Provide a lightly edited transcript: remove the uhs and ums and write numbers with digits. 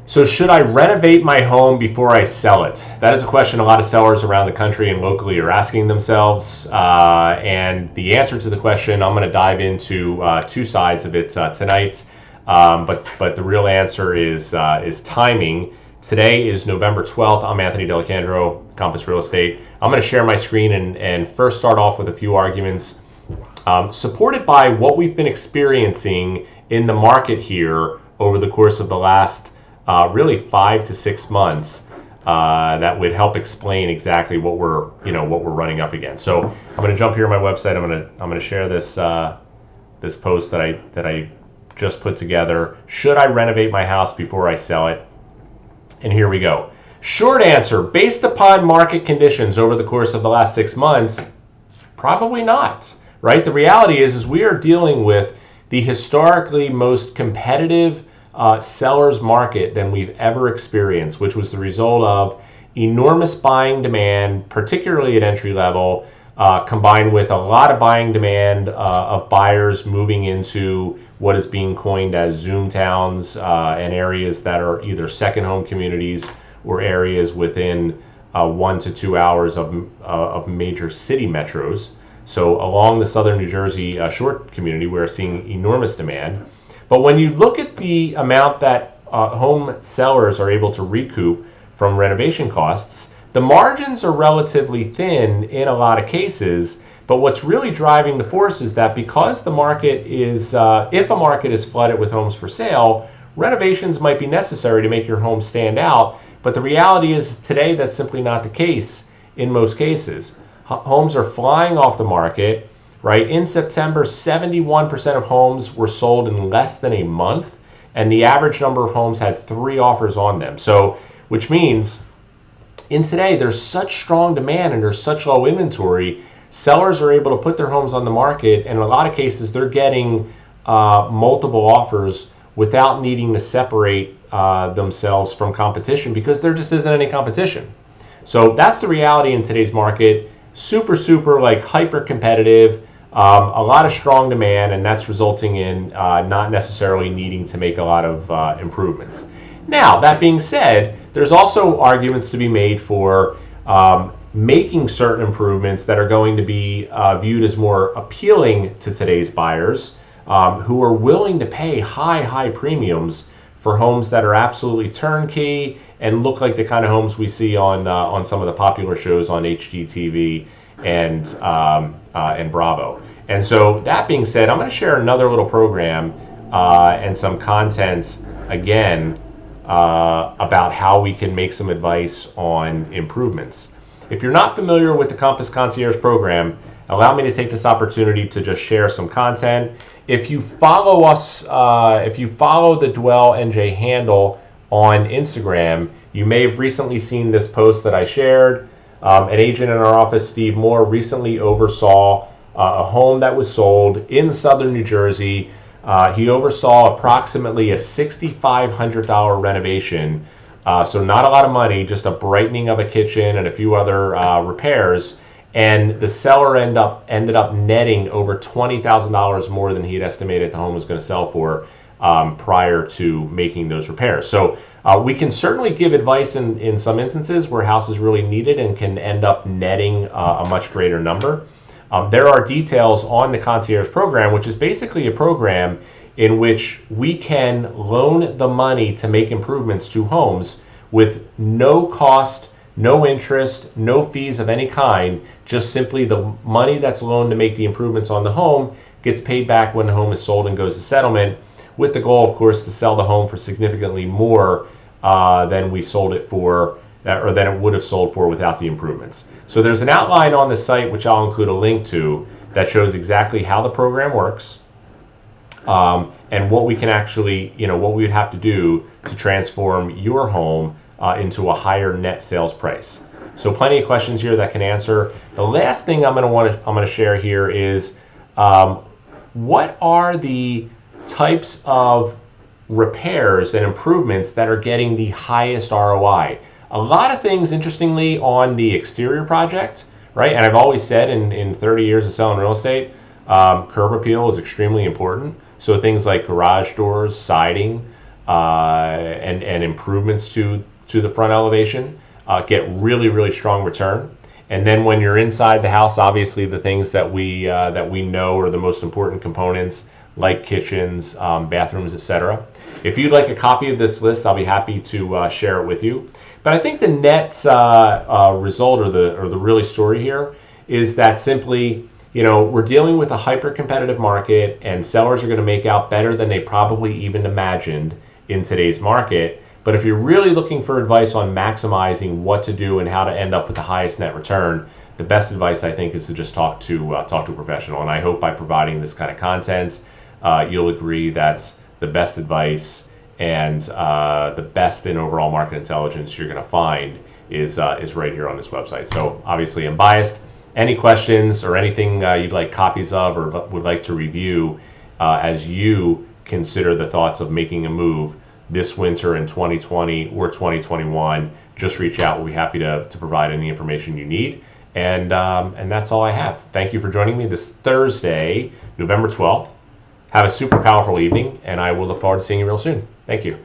So should I renovate my home before I sell it? That is a question a lot of sellers around the country and locally are asking themselves. And the answer to the question, I'm going to dive into two sides of it tonight. But the real answer is timing. Today is November 12th. I'm Anthony Delicandro, Compass Real Estate. I'm going to share my screen and first start off with a few arguments supported by what we've been experiencing in the market here over the course of the last really 5 to 6 months, that would help explain exactly what we're running up against. So I'm going to jump here on my website. I'm going to share this this post that I just put together. Should I renovate my house before I sell it? And here we go. Short answer: based upon market conditions over the course of the last 6 months, probably not. Right? The reality is we are dealing with the historically most competitive seller's market than we've ever experienced, which was the result of enormous buying demand, particularly at entry level, combined with a lot of buying demand of buyers moving into what is being coined as Zoom towns and areas that are either second home communities or areas within 1 to 2 hours of major city metros. So along the southern New Jersey shore community, we're seeing enormous demand. But when you look at the amount that home sellers are able to recoup from renovation costs, the margins are relatively thin in a lot of cases. But what's really driving the force is that because the market is, if a market is flooded with homes for sale, renovations might be necessary to make your home stand out. But the reality is today that's simply not the case in most cases. Homes are flying off the market. Right? In September, 71% of homes were sold in less than a month, and the average number of homes had 3 offers on them. So, which means in today, there's such strong demand and there's such low inventory, sellers are able to put their homes on the market, and in a lot of cases, they're getting multiple offers without needing to separate themselves from competition because there just isn't any competition. So that's the reality in today's market. Super like hyper competitive. A lot of strong demand, and that's resulting in not necessarily needing to make a lot of improvements. Now, that being said, there's also arguments to be made for making certain improvements that are going to be viewed as more appealing to today's buyers who are willing to pay high premiums for homes that are absolutely turnkey and look like the kind of homes we see on some of the popular shows on HGTV and Bravo. And so that being said, I'm going to share another little program and some content again about how we can make some advice on improvements. If you're not familiar with the Compass Concierge program, allow me to take this opportunity to just share some content. If you follow us, if you follow the Dwell NJ handle on Instagram, you may have recently seen this post that I shared. An agent in our office, Steve Moore, recently oversaw a home that was sold in southern New Jersey. He oversaw approximately a $6,500 renovation. So not a lot of money, just a brightening of a kitchen and a few other repairs. And the seller ended up netting over $20,000 more than he had estimated the home was going to sell for prior to making those repairs. So we can certainly give advice in some instances where house is really needed and can end up netting a much greater number. There are details on the Concierge program, which is basically a program in which we can loan the money to make improvements to homes with no cost, no interest, no fees of any kind, just simply the money that's loaned to make the improvements on the home gets paid back when the home is sold and goes to settlement, with the goal, of course, to sell the home for significantly more than we sold it for, or than it would have sold for without the improvements. So there's an outline on the site, which I'll include a link to, that shows exactly how the program works and what we can actually, what we would have to do to transform your home into a higher net sales price. So plenty of questions here that can answer. The last thing I'm going to share here is what are the types of repairs and improvements that are getting the highest ROI. A lot of things, interestingly, on the exterior project, right? And I've always said in 30 years of selling real estate, curb appeal is extremely important. So things like garage doors, siding, and improvements to the front elevation, get really strong return. And then when you're inside the house, obviously the things that we know are the most important components, like kitchens, bathrooms, etc. If you'd like a copy of this list, I'll be happy to share it with you. But I think the net result, or the really story here, is that simply, we're dealing with a hyper competitive market, and sellers are going to make out better than they probably even imagined in today's market. But if you're really looking for advice on maximizing what to do and how to end up with the highest net return, the best advice, I think, is to just talk to a professional. And I hope by providing this kind of content, you'll agree that's the best advice, and the best in overall market intelligence you're going to find is right here on this website. So obviously I'm biased. Any questions or anything you'd like copies of or would like to review as you consider the thoughts of making a move this winter in 2020 or 2021, just reach out. We'll be happy to provide any information you need. And that's all I have. Thank you for joining me this Thursday, November 12th. Have a super powerful evening, and I will look forward to seeing you real soon. Thank you.